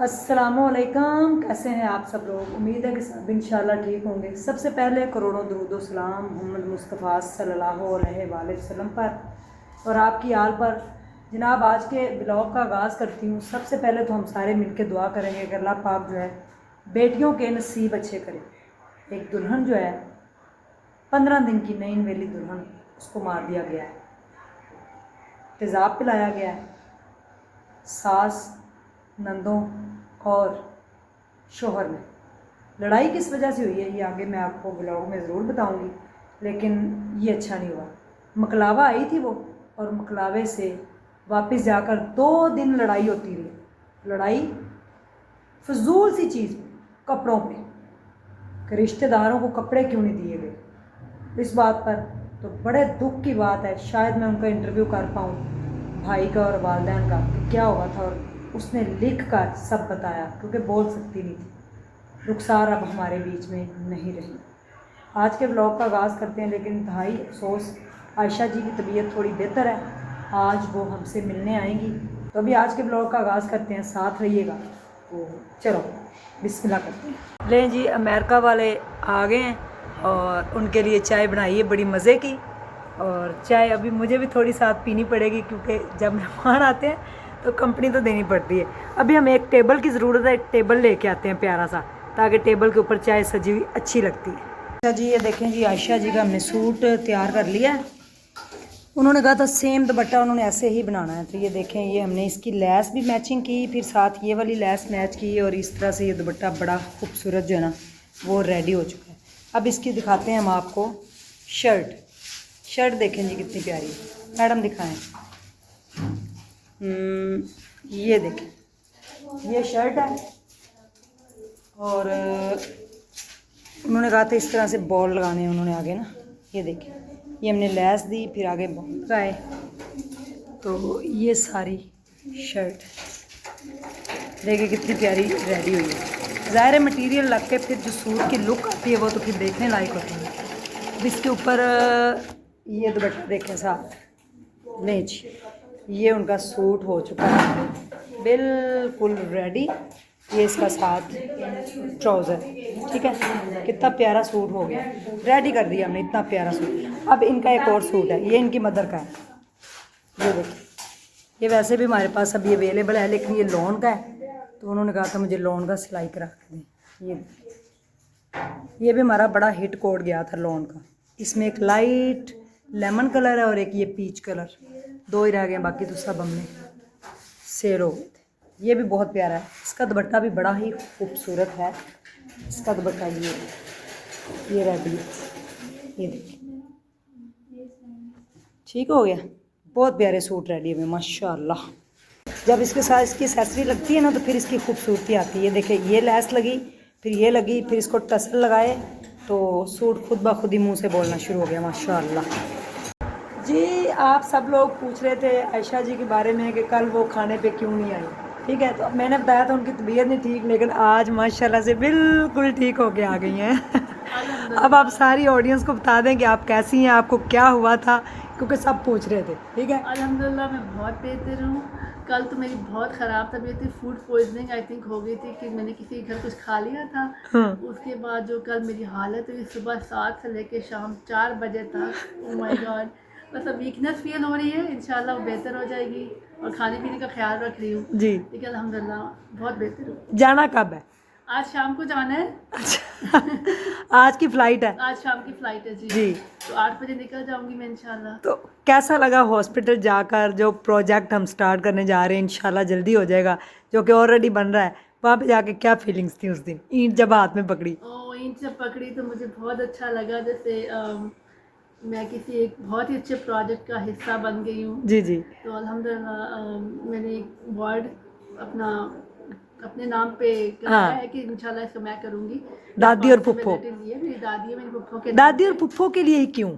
अस्सलामुअलैकुम, कैसे हैं आप सब लोग। उम्मीद है कि सब इंशाल्लाह ठीक होंगे। सबसे पहले करोड़ों दुरूद व सलाम मोहम्मद मुस्तफ़ा सल्लल्लाहु अलैहि वसल्लम पर और आपकी आल पर। जनाब, आज के ब्लॉग का आगाज़ करती हूँ। सबसे पहले तो हम सारे मिलकर दुआ करेंगे कि अल्लाह पाक जो है बेटियों के नसीब अच्छे करे। एक दुल्हन जो है 15 दिन की नई नवेली दुल्हन, उसको मार दिया गया है, तेज़ाब पिलाया गया है। सास, नंदों और शोहर में लड़ाई किस वजह से हुई है ये आगे मैं आपको ब्लॉग में ज़रूर बताऊंगी, लेकिन ये अच्छा नहीं हुआ। मकलावा आई थी वो, और मकलावे से वापस जाकर 2 दिन लड़ाई होती रही। लड़ाई फजूल सी चीज़, कपड़ों पे, कि रिश्तेदारों को कपड़े क्यों नहीं दिए गए। इस बात पर तो बड़े दुख की बात है, शायद मैं उनका इंटरव्यू कर पाऊँ, भाई का और वालदैन का, कि क्या हुआ था। और उसने लिख कर सब बताया, क्योंकि बोल सकती नहीं थी। रुखसार अब हमारे बीच में नहीं रही। आज के ब्लॉग का आगाज़ करते हैं, लेकिन इंतहाई अफसोस, आयशा जी की तबीयत थोड़ी बेहतर है, आज वो हमसे मिलने आएंगी। तो अभी आज के ब्लॉग का आगाज़ करते हैं, साथ रहिएगा। तो चलो बिस्मिल्लाह करते हैं। लें जी, अमेरिका वाले आ गए हैं और उनके लिए चाय बनाई है बड़ी मज़े की। और चाय अभी मुझे भी थोड़ी साथ पीनी पड़ेगी, क्योंकि जब मेहमान आते हैं तो कंपनी तो देनी पड़ती है। अभी हम एक टेबल की ज़रूरत है, एक टेबल लेके आते हैं प्यारा सा, ताकि टेबल के ऊपर चाय सजी हुई अच्छी लगती है। अच्छा जी, ये देखें जी, आयशा जी का हमने सूट तैयार कर लिया है। उन्होंने कहा था सेम दुपट्टा उन्होंने ऐसे ही बनाना है। तो ये देखें, ये हमने इसकी लैस भी मैचिंग की, फिर साथ ये वाली लैस मैच की, और इस तरह से ये दुपट्टा बड़ा खूबसूरत जो है ना वो रेडी हो चुका है। अब इसकी दिखाते हैं हम आपको शर्ट। शर्ट देखें जी कितनी प्यारी है। मैडम दिखाएं। ये देखें, ये शर्ट है, और उन्होंने कहा था इस तरह से बॉल लगाने हैं उन्होंने आगे ना। ये देखें, ये हमने लैस दी, फिर आगे बॉल लगाए। तो ये सारी शर्ट देखिए कितनी प्यारी रेडी हुई है। ज़ाहिर है मटीरियल लग के फिर जो सूट की लुक आती है वो तो फिर देखने लायक होती है। अब इसके ऊपर ये दुपट्टा देखें साथ। नहीं जी, ये उनका सूट हो चुका है बिल्कुल रेडी। ये इसका साथ ट्राउज़र, ठीक है। कितना प्यारा सूट हो गया, रेडी कर दिया हमने, इतना प्यारा सूट। अब इनका एक और सूट है, ये इनकी मदर का है। ये देखिए, ये वैसे भी हमारे पास अभी अवेलेबल है, लेकिन ये लॉन का है, तो उन्होंने कहा था मुझे लॉन का सिलाई करा के दें। ये भी हमारा बड़ा हिट कोड गया था लॉन का। इसमें एक लाइट लेमन कलर है और एक ये पीच कलर, 2 ही रह गए, बाकी तो सब हमने सेल हो गए थे। ये भी बहुत प्यारा है, इसका दुपट्टा भी बड़ा ही खूबसूरत है। इसका दुपट्टा ये रेडी है, ये देखिए, ठीक हो गया। बहुत प्यारे सूट रेडी हुए माशाल्लाह। जब इसके साथ इसकी एक्सेसरी लगती है ना, तो फिर इसकी खूबसूरती आती है। ये देखिए, ये लैस लगी, फिर ये लगी, फिर इसको टसल लगाए, तो सूट खुद ब खुद ही मुंह से बोलना शुरू हो गया माशाल्लाह। जी, आप सब लोग पूछ रहे थे आयशा जी के बारे में कि कल वो खाने पे क्यों नहीं आई, ठीक है। तो मैंने बताया था उनकी तबीयत नहीं ठीक, लेकिन आज माशाल्लाह से बिल्कुल ठीक होके आ गई हैं। अब आप सारी ऑडियंस को बता दें कि आप कैसी हैं, आपको क्या हुआ था, क्योंकि सब पूछ रहे थे, ठीक है। अल्हम्दुलिल्लाह मैं बहुत बेहतर हूँ। कल तो मेरी बहुत ख़राब तबीयत थी, फूड पॉइजनिंग आई थिंक हो गई थी, कि मैंने किसी के घर कुछ खा लिया था। हाँ। उसके बाद जो कल मेरी हालत हुई, सुबह 7 से लेकर शाम 4 बजे तक, ओ माय गॉड, बस अब वीकनेस फील हो रही है। इंशाल्लाह वो बेहतर हो जाएगी, और खाने पीने का ख्याल रख रही हूँ जी, लेकिन अल्हम्दुलिल्लाह बहुत बेहतर हूँ। जाना कब है? आज शाम को जाना है। अच्छा, आज की फ्लाइट है आज शाम की फ़्लाइट है जी। जी। तो 8 बजे निकल जाऊँगी मैं इंशाल्लाह। तो कैसा लगा हॉस्पिटल जाकर? जो प्रोजेक्ट हम स्टार्ट करने जा रहे हैं इंशाल्लाह जल्दी हो जाएगा, जो कि ऑलरेडी बन रहा है, वहाँ पे जाके क्या फीलिंग्स थी उस दिन ईंट जब हाथ में पकड़ी? ईंट जब पकड़ी तो मुझे बहुत अच्छा लगा, जैसे मैं किसी एक बहुत ही अच्छे प्रोजेक्ट का हिस्सा बन गई हूँ। जी जी। तो अल्हम्दुलिल्लाह मैंने एक वार्ड अपना अपने नाम पे कराया हाँ, है कि इंशाल्लाह इसको मैं करूँगी। दादी और पुप्पो। रिस्पॉन्सिबिलिटी ली है मेरी दादी है, मेरी पुप्पो के नाम दादी और पे। पुप्पो के लिए ही क्यों?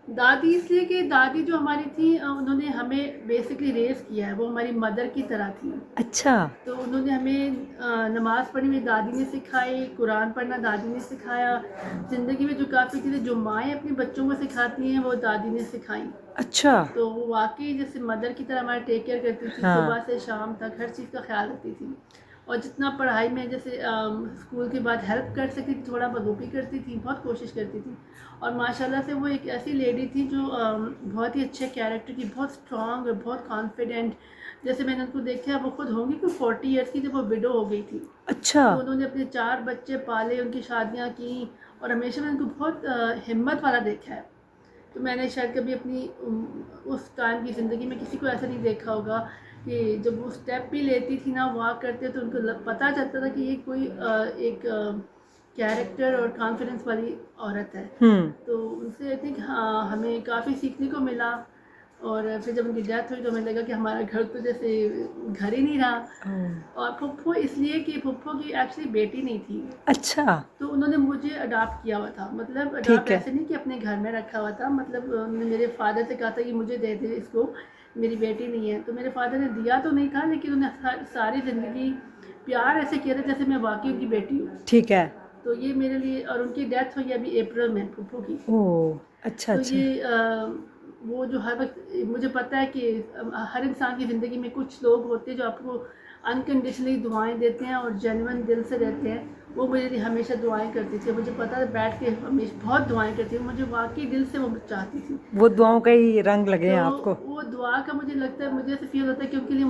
दादी इसलिए कि दादी जो हमारी थी, उन्होंने हमें बेसिकली रेस किया है, वो हमारी मदर की तरह थी। अच्छा। तो उन्होंने हमें नमाज़ पढ़नी मेरी दादी ने सिखाई, कुरान पढ़ना दादी ने सिखाया। ज़िंदगी में जो काफ़ी चीज़ें जो माएँ अपने बच्चों को सिखाती हैं, वो दादी ने सिखाई। अच्छा। तो वो वाकई जैसे मदर की तरह हमारा टेक केयर करती थी, हाँ। सुबह से शाम तक हर चीज़ का ख्याल रखती थी। और जितना पढ़ाई में जैसे स्कूल के बाद हेल्प कर सकती थी, थोड़ा बहुत वो भी करती थी, बहुत कोशिश करती थी। और माशाल्लाह से वो एक ऐसी लेडी थी जो बहुत ही अच्छे कैरेक्टर की, बहुत स्ट्रॉन्ग और बहुत कॉन्फिडेंट। जैसे मैंने उनको देखा, वो खुद होंगी कि 40 ईयर्स की जब वो विडो हो गई थी, अच्छा। तो उन्होंने अपने 4 बच्चे पाले, उनकी शादियाँ की, और हमेशा मैंने उनको बहुत हिम्मत वाला देखा है। तो मैंने शायद कभी अपनी उस टाइम की ज़िंदगी में किसी को ऐसा नहीं देखा होगा कि जब वो स्टेप भी लेती थी ना, वॉक करते, तो उनको पता चलता था कि ये कोई एक कैरेक्टर और कॉन्फिडेंस वाली औरत है। तो उनसे आई थिंक हाँ, हमें काफ़ी सीखने को मिला। और फिर जब उनकी डेथ हुई तो हमें लगा कि हमारा घर तो जैसे घर ही नहीं रहा। और फुप्पो इसलिए कि फुप्पो की एक्चुअली बेटी नहीं थी, अच्छा। तो उन्होंने मुझे अडॉप्ट किया हुआ था। मतलब ठीक अडॉप्ट है। ऐसे नहीं कि अपने घर में रखा हुआ था, मतलब उन्होंने मेरे फादर से कहा था कि मुझे दे दे इसको, मेरी बेटी नहीं है। तो मेरे फादर ने दिया तो नहीं था, लेकिन उन्हें सारी ज़िंदगी प्यार ऐसे किया था जैसे मैं वाकई उनकी बेटी हूँ। ठीक है। तो ये मेरे लिए, और उनकी डेथ हुई अभी अप्रैल में फुप्पो की। ओह, अच्छा तो अच्छा। ये वो जो हर वक्त, मुझे पता है कि हर इंसान की ज़िंदगी में कुछ लोग होते हैं जो आपको अनकंडीशनली दुआएं देते हैं और जेन्युइन दिल से देते हैं। वो मेरे लिए हमेशा दुआएं करती थी, मुझे पता है, बैठ के हमेशा बहुत दुआएं करती थी, मुझे वाकई दिल से वो चाहती थी। वो दुआओं का ही रंग लगे हैं तो आपको। वो दुआ का मुझे लगता है, मुझे ऐसे फील होता है कि उनके लिए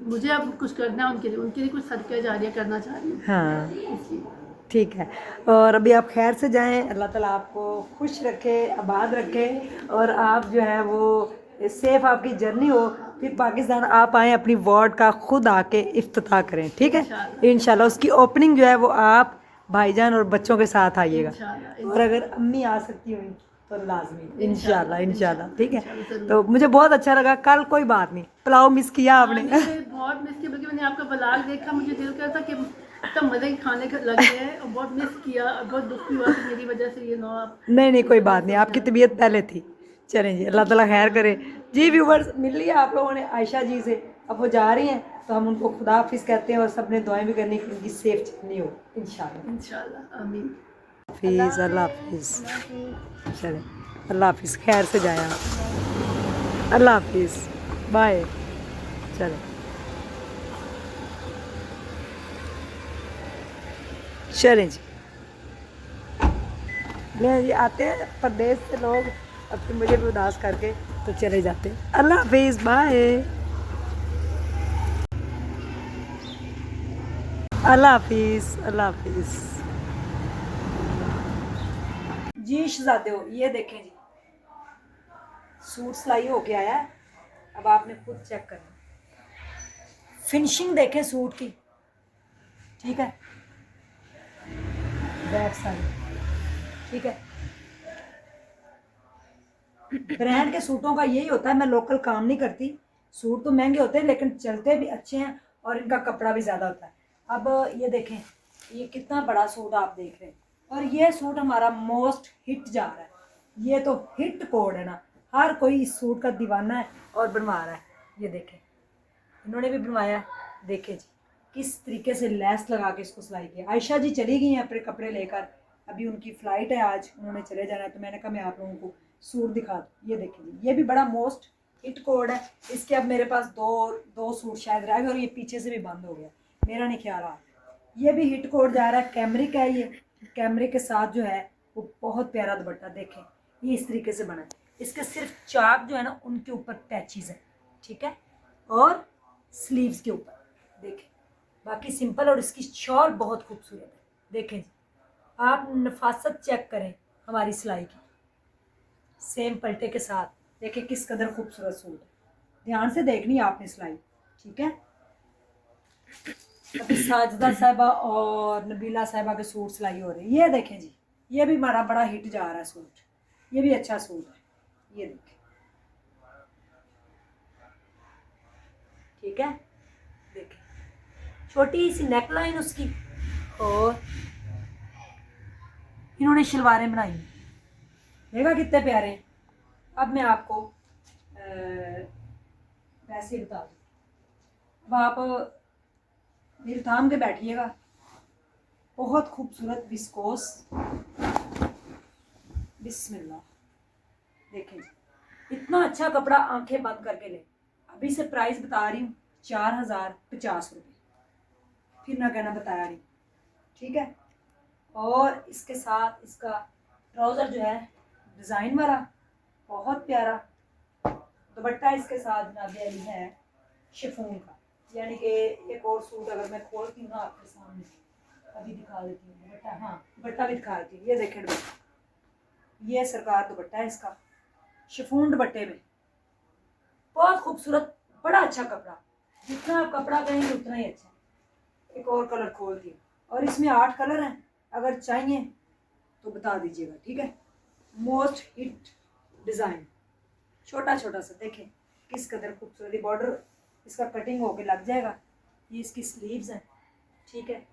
मुझे अब कुछ करना है, उनके लिए कुछ सदका जारिया करना चाह रही हूँ, हाँ, इसलिए। ठीक है। और अभी आप खैर से जाएं, अल्लाह ताला आपको खुश रखे, आबाद रखे, और आप जो है वो सेफ़ आपकी जर्नी हो, फिर पाकिस्तान आप आएँ, अपनी वार्ड का खुद आके इफ्तिताह करें, ठीक है। इंशाल्लाह इंशाल्लाह उसकी ओपनिंग जो है वो आप भाईजान और बच्चों के साथ आइएगा, इंशाल्लाह और अगर अम्मी आ सकती हुई तो लाजमी, इंशाल्लाह इंशाल्लाह, ठीक है। इंशाल्लाह ज़रूर। तो मुझे बहुत अच्छा लगा। कल कोई बात नहीं, पुलाव मिस किया हाँ, आपने। नहीं, मैं बहुत मिस किया, बल्कि मैंने आपका व्लॉग देखा, मुझे दिल कर था कि इतना मज़े के खाने का लग रहे हैं, और बहुत मिस किया, और बहुत दुख भी हुआ कि मेरी वजह से ये नो आप नहीं नहीं, कोई इतना बात मिस नहीं, हो आपकी गया। तबीयत पहले थी। चलें जी, अल्लाह ताला खैर करे। जी व्यूवर्स, मिल लिया आप लोगों ने आयशा जी से, अब वो जा रही हैं, तो हम उनको खुदा हाफिज़ कहते हैं, और सबने दुआएं भी करनी कि उनकी सेफ जर्नी हो इंशाल्लाह। इंशाल्लाह, आमीन। हाफिज़, अल्लाह हाफिज़। चलें, अल्लाह हाफिज़, खैर से जाएं आप। अल्लाह हाफिज़, बाय। चलें, चलें जी। ले जी, आते हैं परदेश से लोग, अब तो मुझे भी उदास करके तो चले जाते हैं। अल्लाह हाफिज़, बाय। अल्लाह हाफिज़, अल्लाह हाफिज़। जी शहजादे हो, ये देखें जी, सूट सिलाई होके आया है, अब आपने खुद चेक करना, फिनिशिंग देखें सूट की, ठीक है, बैक साइड, ठीक है। ब्रांड के सूटों का यही होता है, मैं लोकल काम नहीं करती, सूट तो महंगे होते हैं लेकिन चलते भी अच्छे हैं, और इनका कपड़ा भी ज़्यादा होता है। अब ये देखें, ये कितना बड़ा सूट आप देख रहे हैं, और ये सूट हमारा मोस्ट हिट जा रहा है, ये तो हिट कोड है ना, हर कोई इस सूट का दीवाना है और बनवा रहा है। ये देखें, इन्होंने भी बनवाया है, देखें जी किस तरीके से लेस लगा के इसको सिलाई किया। आयशा जी चली गई हैं अपने कपड़े लेकर, अभी उनकी फ़्लाइट है आज, उन्होंने चले जाना है, तो मैंने कहा मैं आप लोगों को सूट दिखा दूँ। ये देखें जी, ये भी बड़ा मोस्ट हिट कोड है, इसके अब मेरे पास दो सूट शायद रह गए, और ये पीछे से भी बंद हो गया, मेरा नहीं ख्याल आ। ये भी हिट कोड जा रहा है, कैमरिक है ये, कैमरे के साथ जो है वो बहुत प्यारा दुपट्टा, देखें ये इस तरीके से बना है, इसके सिर्फ चाक जो है ना उनके ऊपर पैचेस हैं, ठीक है, और स्लीव्स के ऊपर देखें, बाकी सिंपल, और इसकी शॉल बहुत खूबसूरत है। देखें जी, आप नफासत चेक करें हमारी सिलाई की, सेम पलटे के साथ, देखें किस कदर खूबसूरत सूट है, ध्यान से देखनी है आपने सिलाई, ठीक है। अभी साजदा साहिबा और नबीला साहिबा के सूट सिलाई हो रही है, ये देखें जी, ये भी हमारा बड़ा हिट जा रहा है सूट, ये भी अच्छा सूट है, ये देखें, ठीक है। देखें छोटी सी नेकलाइन उसकी, और इन्होंने शलवारें बनाई, देखा कितने प्यारे हैं। अब मैं आपको वैसे बता दूँ, अब आप दिल थाम के बैठिएगा, बहुत खूबसूरत विस्कोस, बिस्मिल्लाह, देखें इतना अच्छा कपड़ा, आंखें बंद करके ले। अभी से प्राइस बता रही हूँ 4050 रुपये, फिर ना कहना बताया नहीं, ठीक है। और इसके साथ इसका ट्राउज़र जो है डिज़ाइन वाला, बहुत प्यारा। दुपट्टा इसके साथ जनाब अली है शिफॉन का, यानी कि एक और सूट अगर मैं खोलती हूँ ना आपके सामने, अभी दिखा देती हूँ दुपट्टा। हाँ, दुपट्टा भी दिखा देती हूँ। ये देखें दुपट्टा, ये सरकार दुपट्टा है इसका, शिफॉन दुपट्टे में, बहुत खूबसूरत, बड़ा अच्छा कपड़ा। जितना आप कपड़ा कहेंगे उतना ही अच्छा। एक और कलर खोलती हूँ, और इसमें 8 कलर हैं, अगर चाहिए तो बता दीजिएगा, ठीक है। मोस्ट हिट डिज़ाइन, छोटा छोटा सा देखें किस कदर खूबसूरती, बॉर्डर इसका कटिंग होके लग जाएगा। ये इसकी स्लीव्स हैं, ठीक है।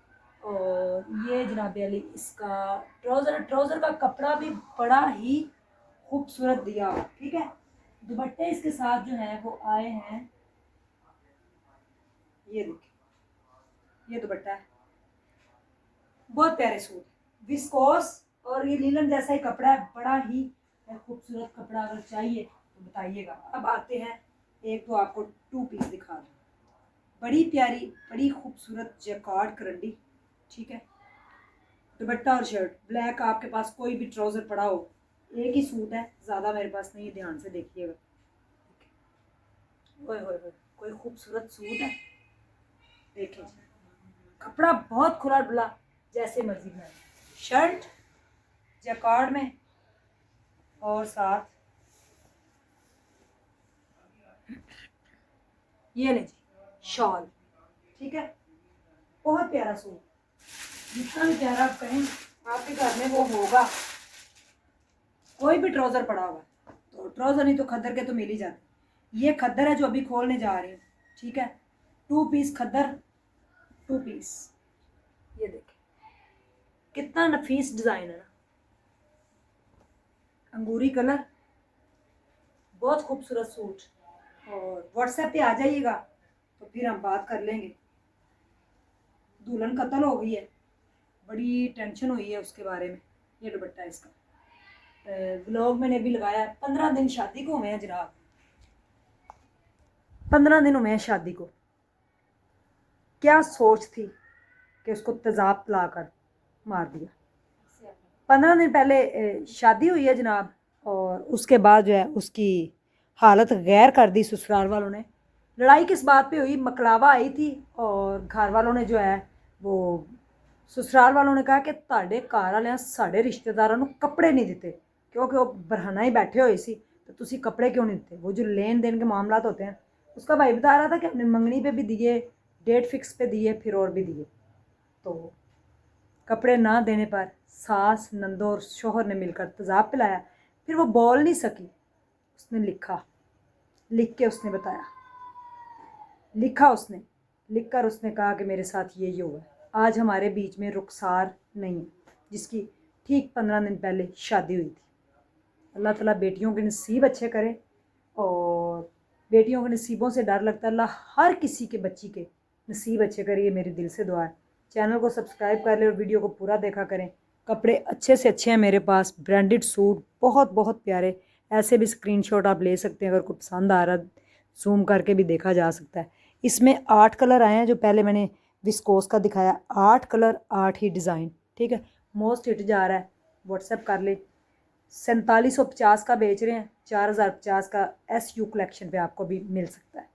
और ये जनाब अली इसका ट्राउज़र का कपड़ा भी बड़ा ही खूबसूरत दिया हुआ, ठीक है। दुपट्टे इसके साथ जो है वो आए हैं, ये देखिए, ये दुपट्टा है, बहुत प्यारे सूट, विस्कोस और ये लीलन जैसा ही कपड़ा है, बड़ा ही खूबसूरत कपड़ा। अगर चाहिए तो बताइएगा। अब आते हैं, एक तो आपको 2 पीस दिखा दूँ, बड़ी प्यारी, बड़ी खूबसूरत जैकार्ड करंडी, ठीक है। दुपट्टा और शर्ट ब्लैक, आपके पास कोई भी ट्राउज़र पड़ा हो, एक ही सूट है, ज़्यादा मेरे पास नहीं है, ध्यान से देखिएगा। ओए होए होए, कोई खूबसूरत सूट है, देखिए कपड़ा बहुत खुला डुला, जैसे मर्जी बनाए। शर्ट जैकार्ड में, और साथ ये ले जी शॉल, ठीक है। बहुत प्यारा सूट, जितना भी प्यारा आप कहें आपके घर में वो होगा। कोई भी ट्राउज़र पड़ा हुआ, तो ट्राउज़र नहीं तो खद्दर के तो मिल ही जाते। ये खद्दर है जो अभी खोलने जा रही हूँ, ठीक है। 2 पीस खद्दर, 2 पीस, ये देखें कितना नफीस डिज़ाइन है ना, अंगूरी कलर, बहुत खूबसूरत सूट। और व्हाट्सएप पे आ जाइएगा तो फिर हम बात कर लेंगे। दुल्हन कत्ल हो गई है, बड़ी टेंशन हुई है उसके बारे में। ये दुपट्टा इसका, व्लॉग मैंने भी लगाया। 15 दिन शादी को हुए हैं जनाब, 15 दिन हुए हैं शादी को। क्या सोच थी कि उसको तेज़ाब पिला कर मार दिया। 15 दिन पहले शादी हुई है जनाब, और उसके बाद जो है उसकी हालत गैर कर दी ससुराल वालों ने। लड़ाई किस बात पे हुई, मकलावा आई थी, और घर वालों ने जो है वो ससुराल वालों ने कहा कि ਤੁਹਾਡੇ ਘਰ ਵਾਲਿਆਂ ਸਾਡੇ ਰਿਸ਼ਤੇਦਾਰਾਂ ਨੂੰ कपड़े नहीं दिते, क्योंकि वो बरहना ही बैठे हुए सी, तो तुसी कपड़े क्यों नहीं दिते। वो जो लेन देन के मामलात होते हैं, उसका भाई बता रहा था कि अपने मंगनी पे भी दिए, डेट फिक्स पे दिए, फिर और भी दिए। तो कपड़े ना देने पर सास, नंदो और शोहर ने मिलकर तेज़ाब पिलाया। फिर वो बोल नहीं सकी, उसने लिखा, लिख के उसने बताया, लिखा उसने, लिख कर उसने कहा कि मेरे साथ ये हुआ। आज हमारे बीच में रुखसार नहीं है, जिसकी ठीक 15 दिन पहले शादी हुई थी। अल्लाह ताला बेटियों के नसीब अच्छे करे, और बेटियों के नसीबों से डर लगता है। अल्लाह हर किसी के बच्ची के नसीब अच्छे करे, ये मेरी दिल से दुआ है। चैनल को सब्सक्राइब कर ले और वीडियो को पूरा देखा करें। कपड़े अच्छे से अच्छे हैं मेरे पास, ब्रांडेड सूट बहुत बहुत प्यारे। ऐसे भी स्क्रीनशॉट आप ले सकते हैं, अगर कोई पसंद आ रहा जूम करके भी देखा जा सकता है। इसमें 8 कलर आए हैं, जो पहले मैंने विस्कोस का दिखाया। 8 कलर, 8 ही डिज़ाइन, ठीक है। मोस्ट हिट जा रहा है, व्हाट्सएप कर ले। 4750 का बेच रहे हैं, 4050 का SU कलेक्शन पे आपको भी मिल सकता है।